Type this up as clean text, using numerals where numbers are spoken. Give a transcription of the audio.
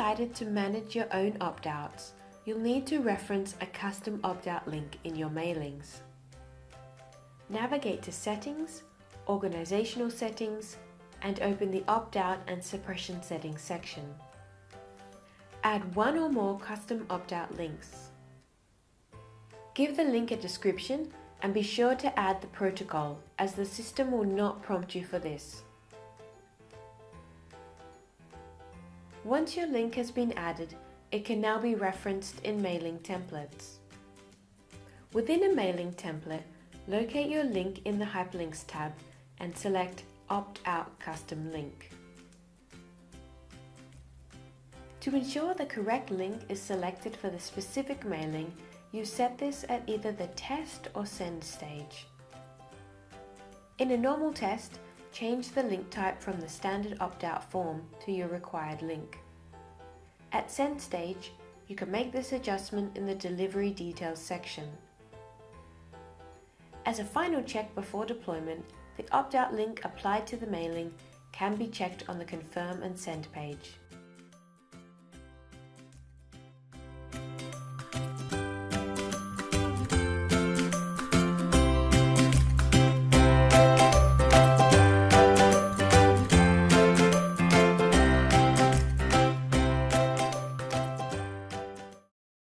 decided to manage your own opt-outs, you'll need to reference a custom opt-out link in your mailings. Navigate to Settings, Organizational Settings, and open the Opt-out and Suppression Settings section. Add one or more custom opt-out links. Give the link a description and be sure to add the protocol, as the system will not prompt you for this. Once your link has been added, it can now be referenced in mailing templates. Within a mailing template, locate your link in the Hyperlinks tab and select Opt-out Custom Link. To ensure the correct link is selected for the specific mailing, you set this at either the test or send stage. In a normal test, change the link type from the standard opt-out form to your required link. At send stage, you can make this adjustment in the delivery details section. As a final check before deployment, the opt-out link applied to the mailing can be checked on the Confirm and Send page.